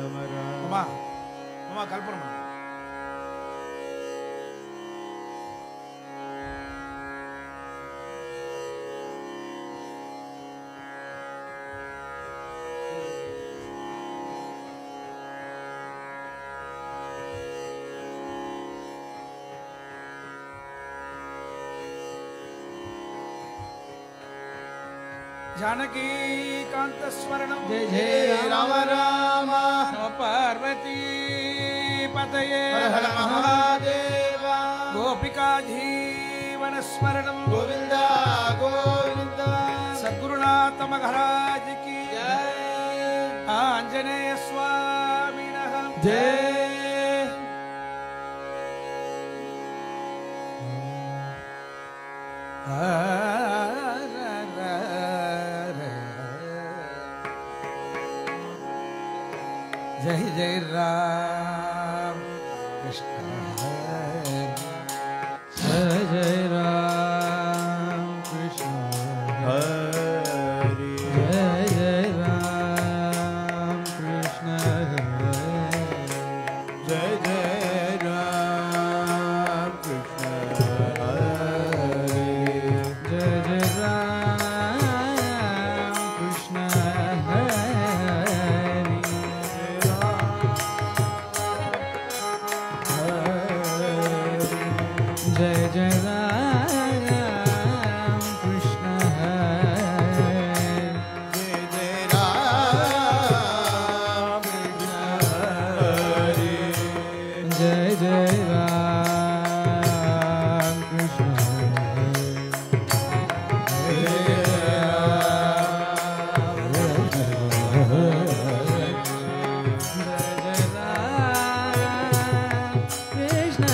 அம்மா அம்மா கல்பனா जानकी कांत स्मरणं जय जय राम राम पार्वती पतये हर महादेव गोपिका जीवन स्मरणं गोविंद गोविंद सद्गुरुनाथ महाराज की जय आंजनेय स्वामिनः जय जय जय राम कृष्ण जय जय राम कृष्ण हरि जय जय राम कृष्ण जय जय राम कृष्ण हरि जय जय राम कृष्ण जय जय राम कृष्ण हरे जय जय राम कृष्ण हरे जय जय राम कृष्ण जय जय राम कृष्ण हरि राम कृष्ण जय राम कृष्ण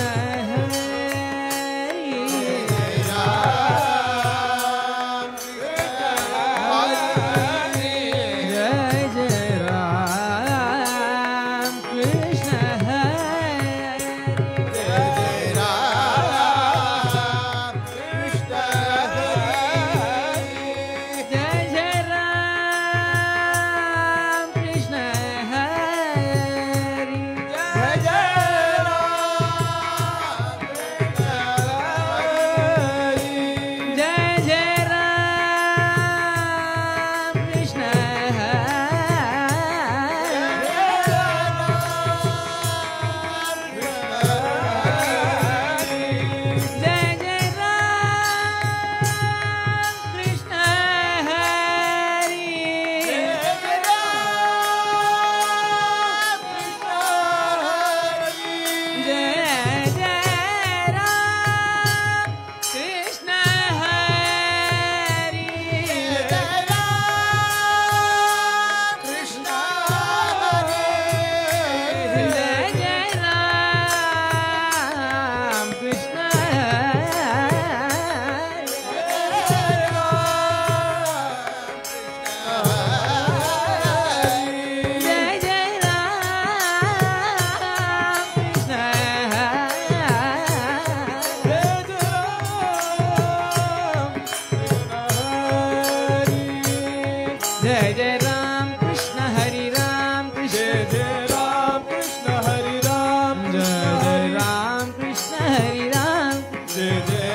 हरि राम जय जय राम कृष्ण हरि राम जय जय राम कृष्ण हरि राम जय जय राम कृष्ण हरि राम जय जय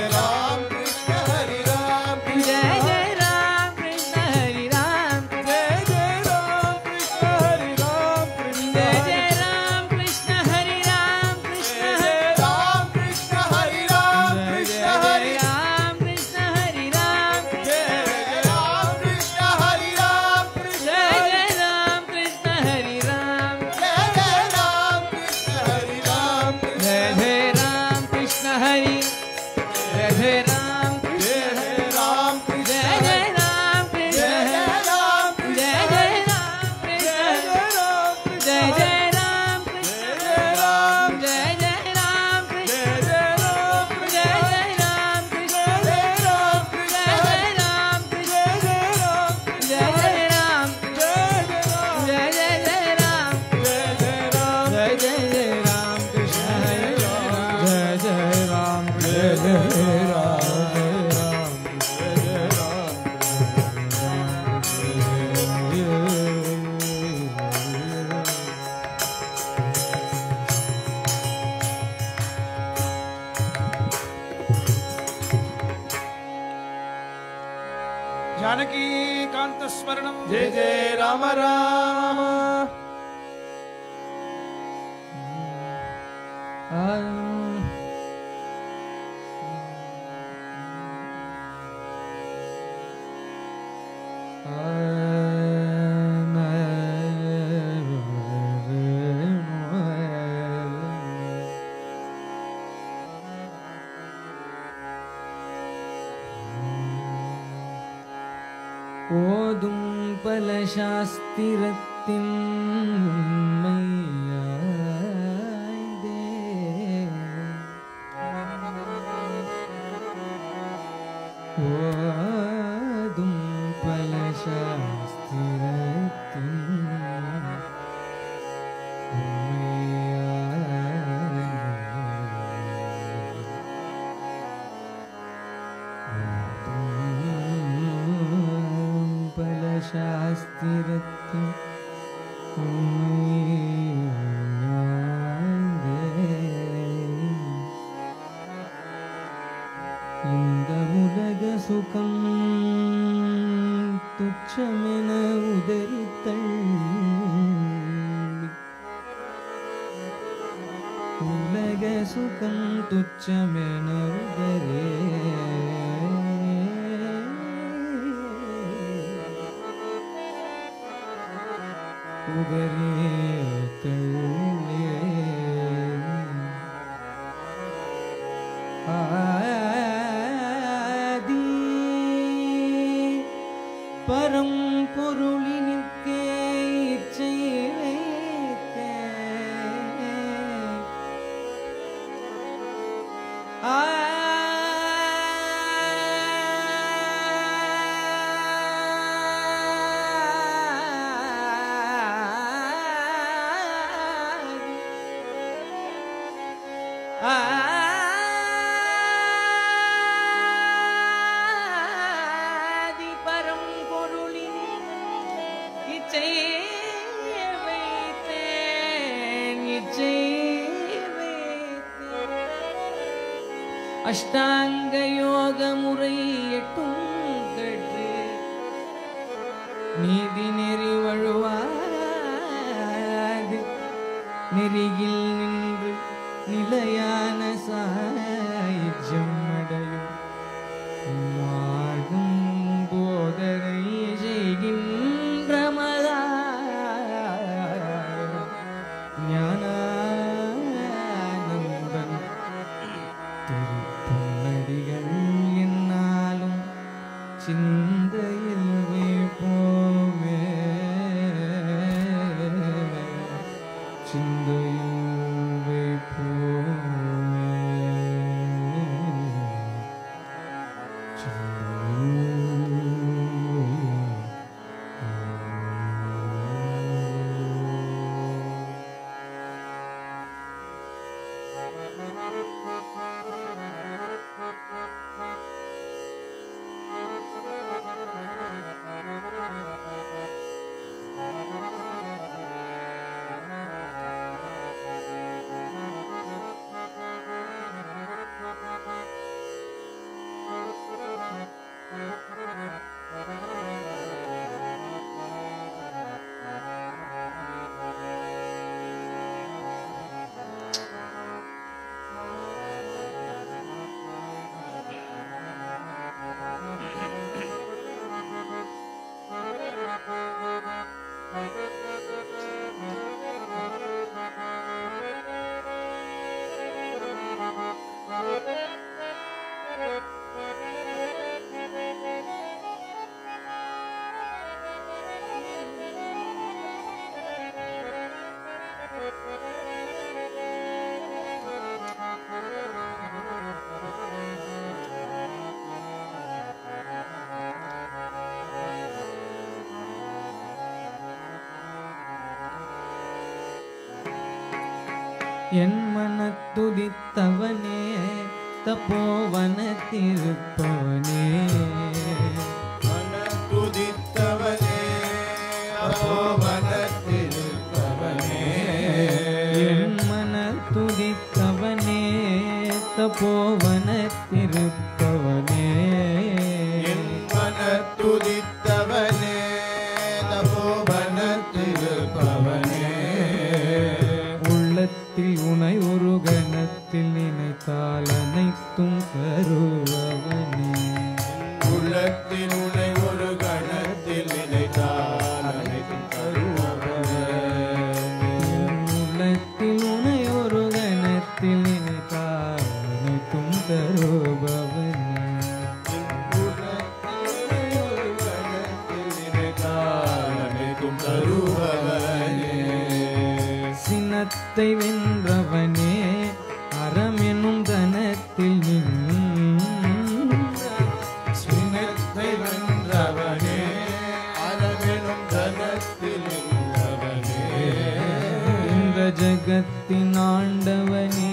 राम कृष्ण हरि राम जय जय राम कृष्ण हरि राम कृष्ण राम कृष्ण हरि राम कृष्ण हरि राम कृष्ण हरि राम जय राम कृष्ण हरि राम जय जय राम कृष्ण हरि राम जय जय राम कृष्ण हरि राम जय जय राम कृष्ण हरि जय जय राम कृष्ण राम जय जय राम कृष्ण जय जय राम जय जय राम कृष्ण जय जय जानकी कांत स्मरणम जय जय राम राम ओदुं पलशास्तिरत्तिं मैयादे ओदुं पलशास्तिरत्तिं शास्तिरत्ति इंदमुलग सुखम तुच्छमेन उदरितल्लि उलग सुखम तुच्छमेन उदरे आदि परम पुरुलिनिक्के इच्छैवेते आदि परम पुरुलिनि इच्छैवेते अष्टांग योग मुறை எட்டும் கற்று நீதி நெறி வழுவாது நெறியில் நின்று நிலையான சாயுஜ்யம் அடையும் மார்க்கம் போதனை செய்கின்ற மதா ஞானானந்தன் திருப்பொன்னடிகள் என்னாலும் சிந்தையில் வைப்போமே சிந்தையில் என் மனத்துதித்தவனே தபோவனத்திருப்பவனே மனத்துதித்தவனே தபோவனத்திருப்பவனே என் மனத்துதித்தவனே தபோவனத்திருப்பவனே என் மனத்துதித்தவனே உனை ஒரு கணத்தில் நினைத்தால் அனைத்தும் தருபவனே. உள்ளத்தில் உனை ஒரு கணத்தில் நினைத்தால் அனைத்தும் தருபவனே. உள்ளத்தில் உனை ஒரு கணத்தில் நினைத்தால் அனைத்தும் தருபவனே. சினத்தை வென்றவனே அறமெனும் தனத்தில் சினத்தை வென்றவனே அறமெனும் தனத்தில் இந்த ஜகத்தின் ஆண்டவனே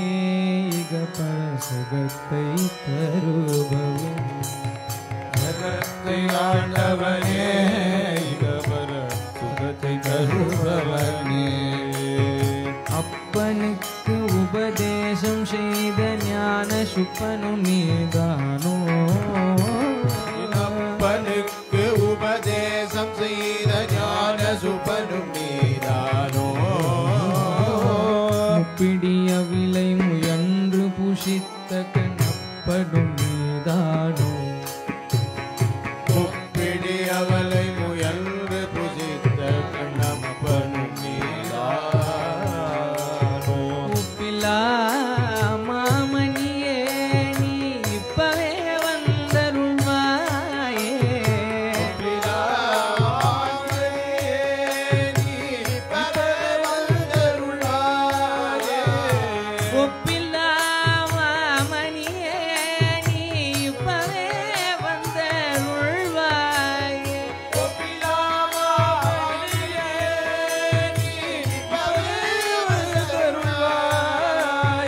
இக பரசுகத்தை தருபவனே. ஜகத்தை ஆண்டவனே இக பரசுகத்தை தருபவனே. அப்பனுக்கு உபதேசம் செய்த ஞான சுப்பனு நீதானோ. அப்பனுக்கு உபதேசம் செய்த ஞான சுபனும் நீதானோ. முப்பிடிய விலை முயன்று புஷித்த கண்ணப்படும் நீதானோ. முப்பிடி அவளை முயன்று புசித்த கண்ணப்பனும் நீதானோ. உப்பிலா மாமணியே நீ இப்பவே வந்தருள்வாயே. ஒப்பிலா மாமணியே நீ இப்பவே வந்தருள்வாயே.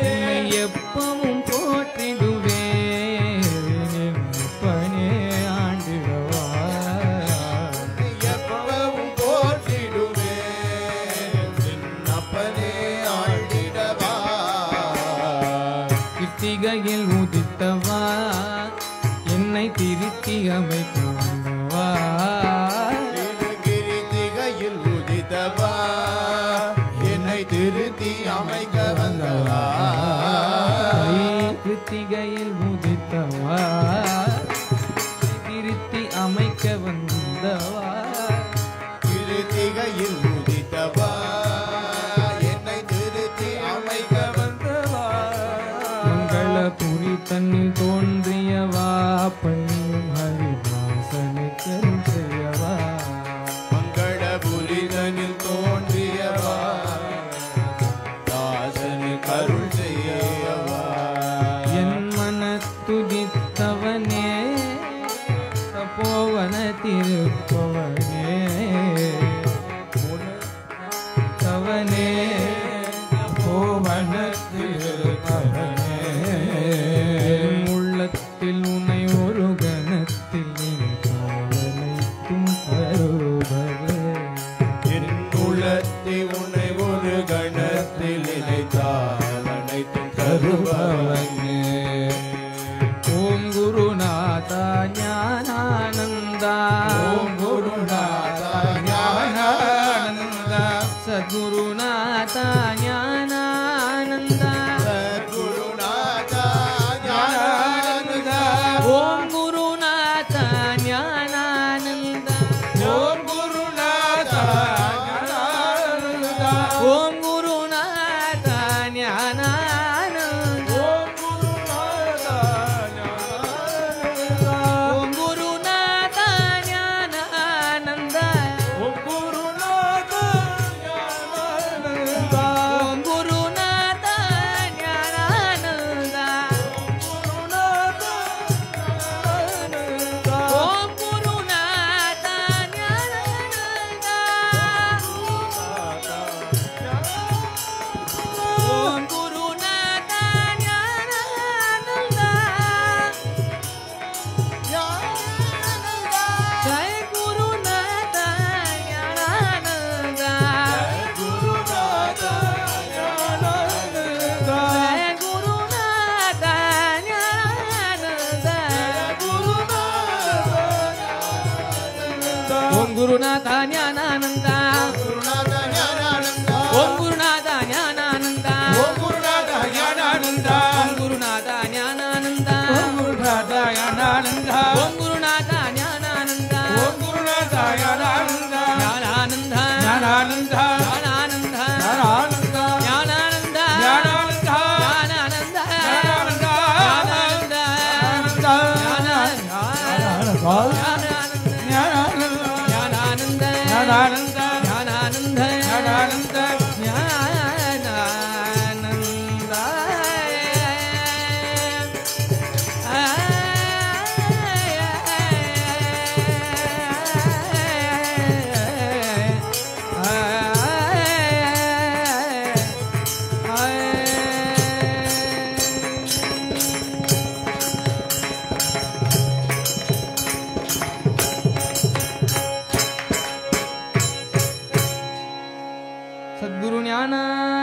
உன்னை எப்பவும் போற்றிடுவேன் எப்பனே ஆண்டிடவா. எப்பவும் போற்றிடுவேன் அப்பனே ஆண்டிடவா. கிருத்திகையில் உதித்தவா என்னை திருத்தி அமைக்க வந்தவா. கிருத்திகையில் உதித்தவா என்னை திருத்தி அமைக்க வந்தவா. கிருத்திகையில் உதித்தவா திருத்தி அமைக்க வந்தவா. கிருத்திகையில் உதித்தவா என்னை திருத்தி அமைக்க வந்தவா. மங்களபுரி தன்னில் தோன்றியவா பண்ணியும் ஹரிவாசனுக்கு செய்யவா. மங்களபுரிதனில் தோன்றியவா தாசனு கருள் செய்யவா. என் மனத்துதித்தவனே தபோவன திருப்பவனே. தவனே தபோவன திருப்பவனே. உள்ளத்தில் உன்னை ஒரு கணத்தில் நினைத்தாலனைத்தும் தருபவனே. என் உள்ளத்தை உன்னை ஒரு கணத்தில் நினைத்தால் அனைத்தும் தருபவனே. ஓம் குருநாதா ஞானானந்தா. ஓம் குருநாதா ஞானானந்தா. சத்குருநாதா ஞானானந்தா. சத்குருநாதா ஞானானந்தா. ஓம் குருநாதா ஞானானந்தா. ஓம் குருநாதா ஞானானந்தா. ஓம் குருநாதா ஞானானந்தா. ஓம் குருநாதா ஞானானந்தா. ஓம் குருநாதா ஞானானந்தா. ஓம் குருநாதா ஞானானந்தா. ஓம் குருநாதா ஞானானந்தா. ஓம் குருநாதா ஞானானந்தா. ஓம் குருநாதா ஞானானந்தா. ஜெய குருநாதா ஞானானந்தா. ஜெய குருநாதா ஞானானந்தா. ஓம் குருநாதா ஞானானந்தா. குருநாதா ஞானானந்தா. ஓம் குருநாதா ஞானானந்தா. ஓம்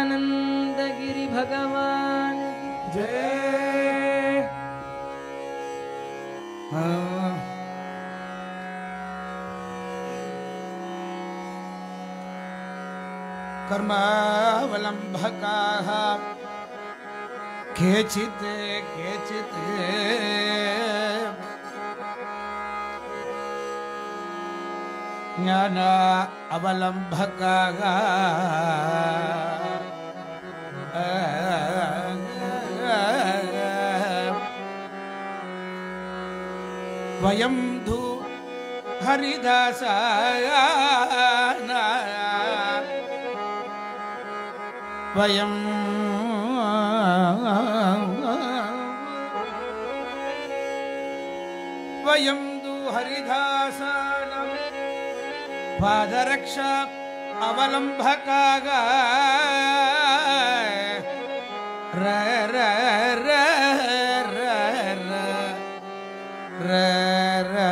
सच्चिदानंद गिरि भगवान जय। कर्मावलम्बकाः केचित् केचित् ज्ञान अवलम्बकाः वयं धु हरिदासाना वयं दु हरिदासाना पादरक्षा अवलम्बकाः र र र र र र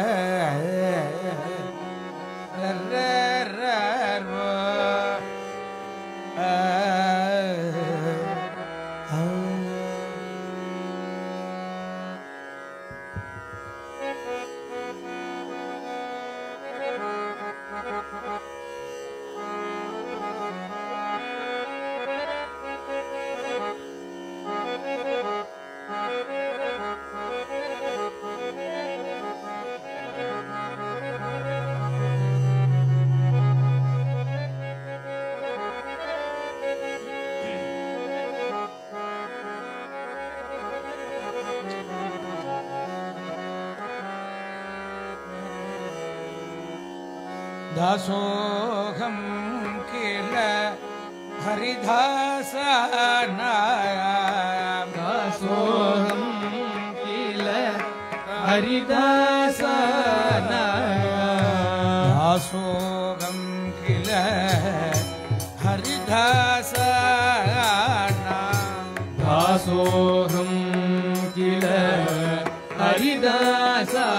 दासोऽहं किल हरिदासाना दासोऽहं किल हरिदासाना दासोऽहं किल हरिदासाना दासोऽहं किल हरिदासाना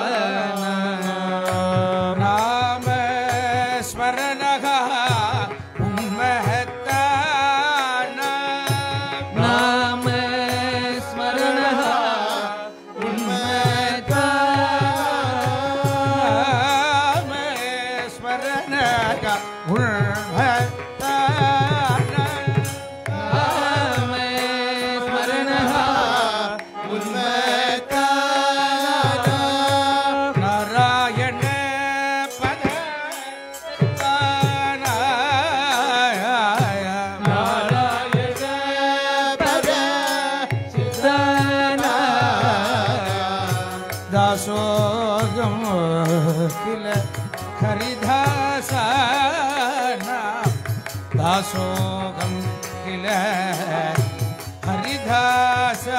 दासोऽहं किल हरिदासाना दासोऽहं किल हरिदासाना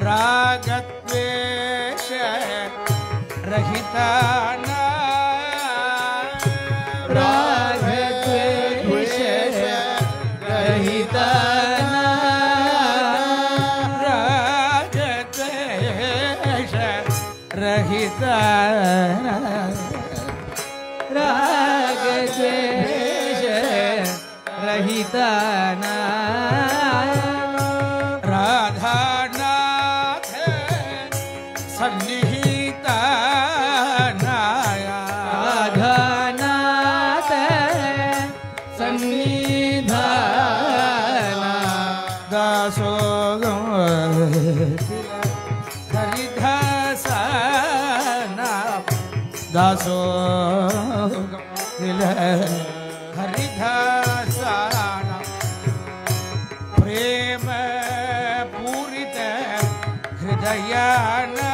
रागद्वेष रहिताना रागद्वेष रहिताना रहिताना रागद्वेष रहिताना राधानाथ सन्निहिताना राधानाथ सन्निधाना दासोऽहं दासोऽहं किल हरिदासाना प्रेम पूरित हृदयाना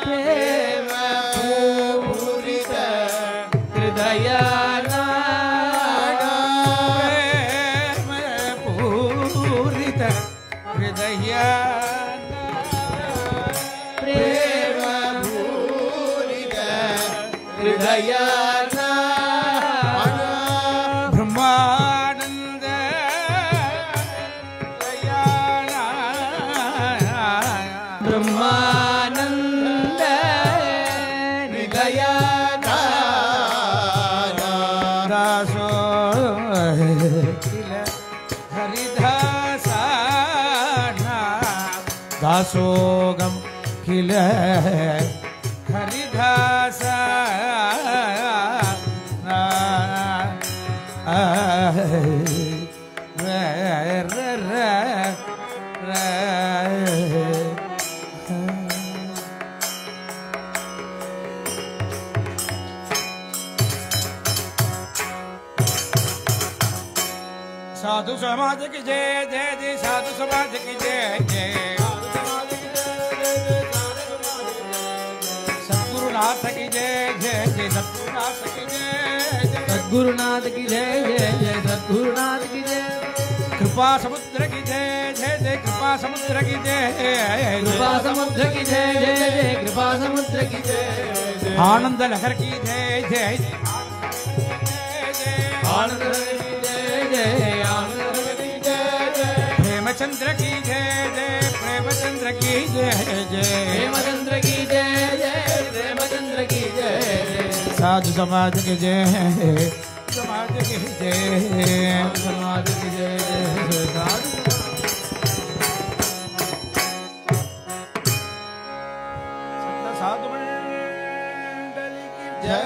प्रेम पूरित हृदयाना प्रेम पूरित हृदयाना प्रेम हृदयाना ब्रह्मानंद दयाना ब्रह्मानंद निदयाना दासोऽहं हरिदासाना दासोगम किल हरिदासाना साधु समाज की जय जय जय साधु समाज की जय जय सद्गुरुनाथ की जय जय जय सद्गुरुनाथ की जय जय सद्गुरुनाथ की जय जय जय सद्गुरुनाथ की जय कृपा समुद्र की जय जय जय कृपा समुद्र की जय कृपा समुद्र की जय जय जय कृपा समुद्र की जय आनंद लहर की जय जय आनंद लहर की जय जय आनंद की जय जय प्रेमचंद्र की जय जय प्रेमचंद्र की जय जय प्रेमचंद्र की जय जय प्रेमचंद्र की जय साधु समाज की जय समाज की जय समाज की जय साधु साधु मंडली की जय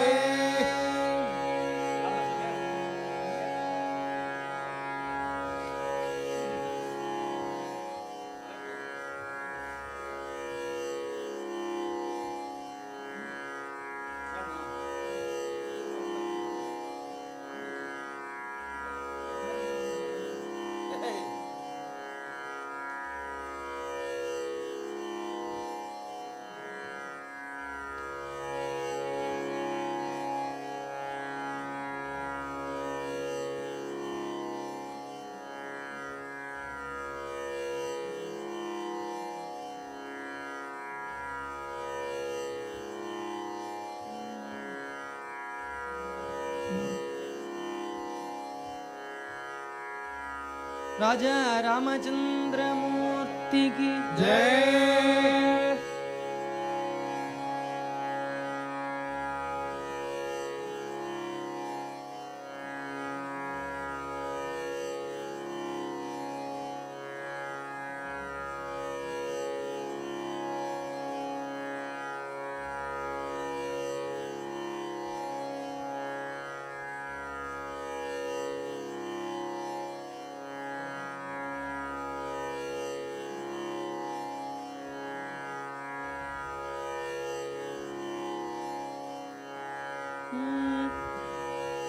राजा रामचंद्र मूर्ति की जय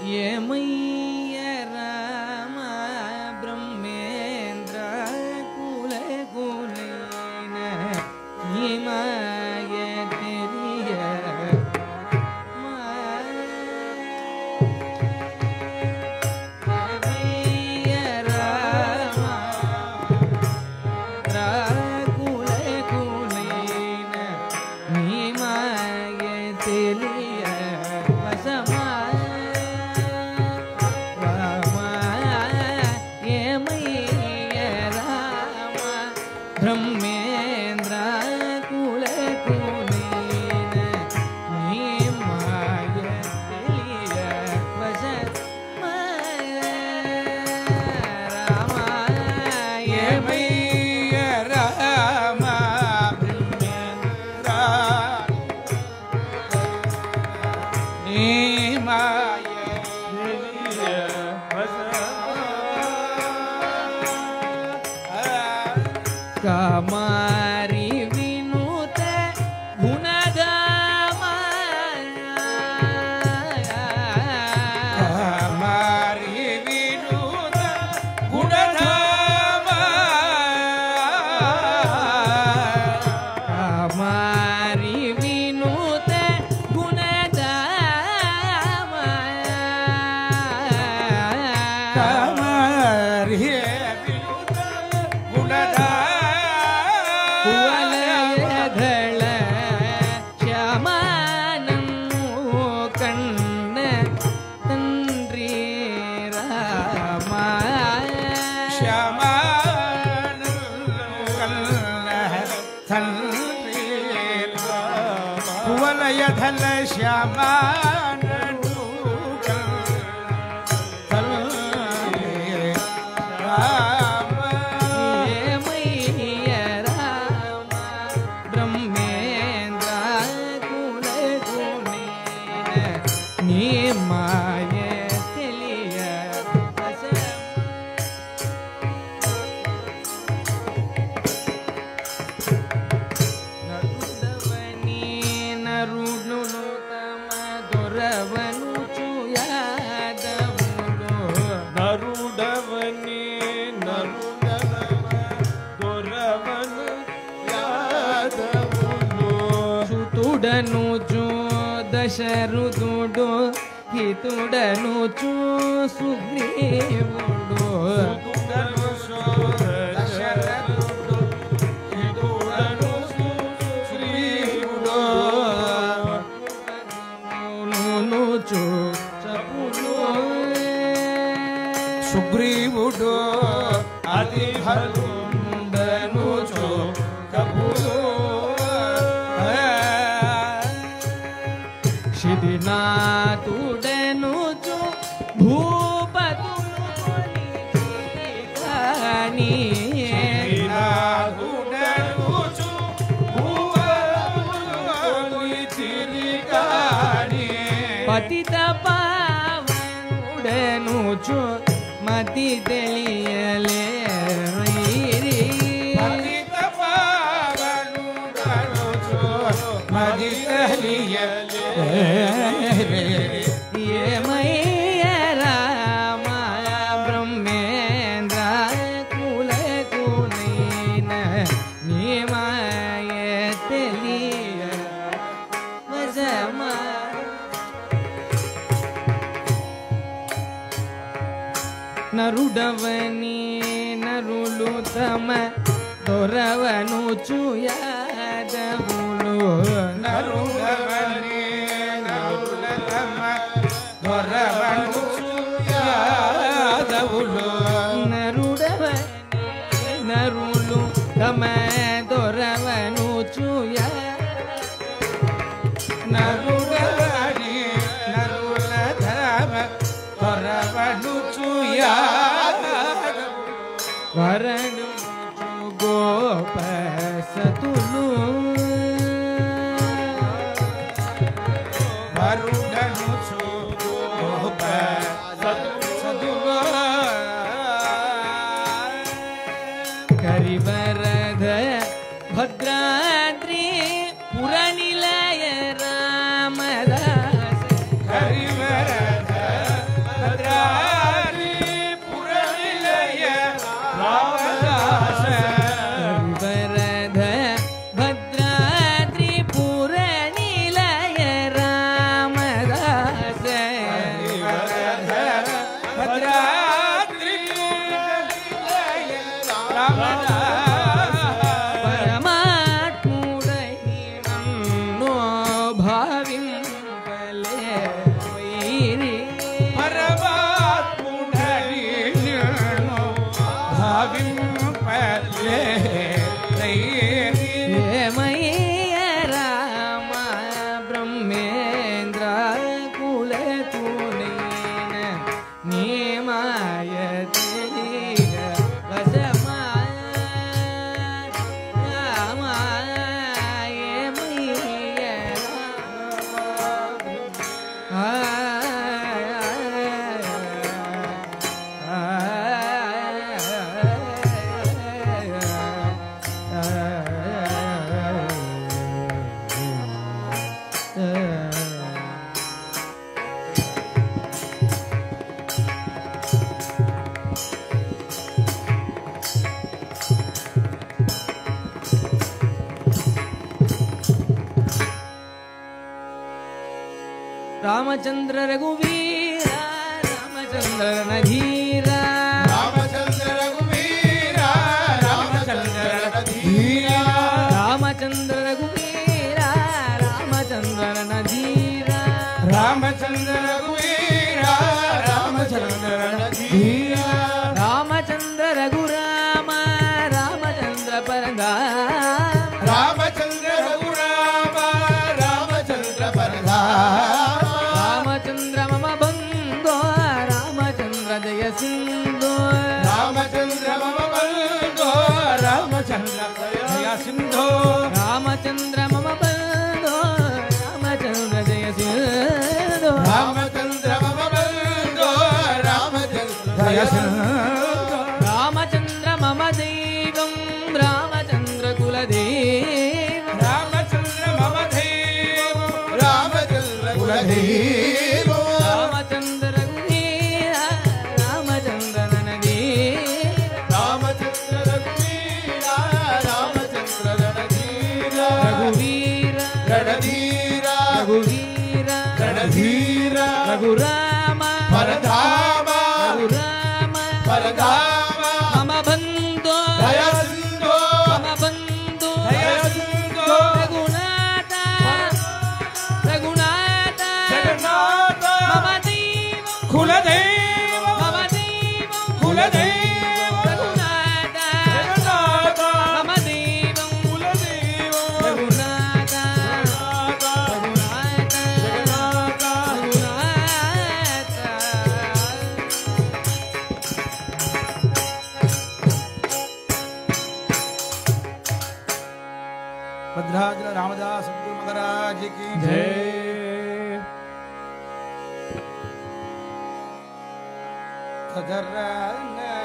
ये मैया राम ब्रह्मेंद्र कुल कुलीन हिमाय तेरिय मैया राम कुल कुलीन हिमाय तेरिय वसमा ब्रह्मेंद्र कुल कुलीन हिमाय तेलिय वस राम ये मैया राम ब्रह्मेंद्र हिमाय तेलिय वस कामारी विनुत गुणधाम कामारी विनुत गुणधाम कामारी विनुत गुणधाम कामारी विनुत गुणधाम कुवलयधळ श्यामानन्नु कण्ण तन्री राम श्यामानन्नु कण्ण तन्री राम कुवलयधळ श्यामानन्नु कण्ण तन्री దశరథుడు హితుడను సుగ్రీవుడు దశరథుడు హితుడను సుగ్రీవుడు చపులు సుగ్రీవుడు అతి భద్రుండను కపులు శిదినాథుడను భూపతులు కాని పతిత పావనుడను మతి తెలియలే పతిత పావనుడను మతి తెలియలే ఏమయ్య రామ బ్రహ్మేంద్ర కులకునైన నీమాయ తెలియ వశమా నరుడవని నరులు తమ దొరవను చూయాదవులు నరుడవని నరుల తమ దొరవను చూయాదవులు నరుడవని నరులు తమ దొరవను చూయా నరుడవని నరుల తమ దొరవను చూయాదవులు వరణు గోప సతులు వరుడను చూగోప సతులు కరివరద భద్రాద్రి పురనిలయ రామదాస హరివరద భద్రాద్రి పురనిలయ రామదాస వరద భద్రాద్రి పురనిలయ రామదాస హరివరద భద్రాద్రి పురనిలయ రామదాస పరమాత్ముడై నన్ను భావింపలే వైరి పరమాత్ముడని నిన్ను భావింపలే ఏమయ్య రామ బ్రహ్మేంద్ర కులకులైన నీమాయ తెలియ వశమా రామ ఏమయ్య రామచంద్ర రఘువీర రామచంద్ర నధీర రామచంద్ర రఘువీర రామచంద్ర రఘువీర రామచంద్ర రఘువీర రామచంద్ర నధీర రామచంద్ర రఘువీర రామచంద్ర రఘువీర రామచంద్ర రఘురామ రామచంద్ర పరదామ రామచంద్ర రఘురామ రామచంద్ర పరధామ రామచంద్ర మమ బంధో రామచంద్ర జయ సింధు రామచంద్ర మమ బంధో రామచంద్ర జయ సింధో రామచంద్ర మమ బంధో రామచంద్ర జయ సింధు రామచంద్ర మమ బంధో రామచంద్ర జయ సింధో రామచంద్ర మమ దైవం రామచంద్ర కులదేవ రామచంద్ర మమ దేవ రామచంద్ర కులదేవ రామచంద్ర రఘువీర రామచంద్ర ననదీర రామచంద్ర రఘువీర రామచంద్ర రణధీర రఘువీర రణధీర రఘువీర रघुराम परधाम रघुराम परधाम मम बन्धो दया सिन्धो मम बन्धो दया सिन्धो रघुनाथ रघुनाथ जगन्नाथ मम देव कुलदेव मम देव कुलदेव रघुनाथ जगन्नाथ मम देव कुलदेव रघुनाथ जगन्नाथ रघुनाथ जगन्नाथ भद्राद्रि रामदास गुरु महाराज की जय जय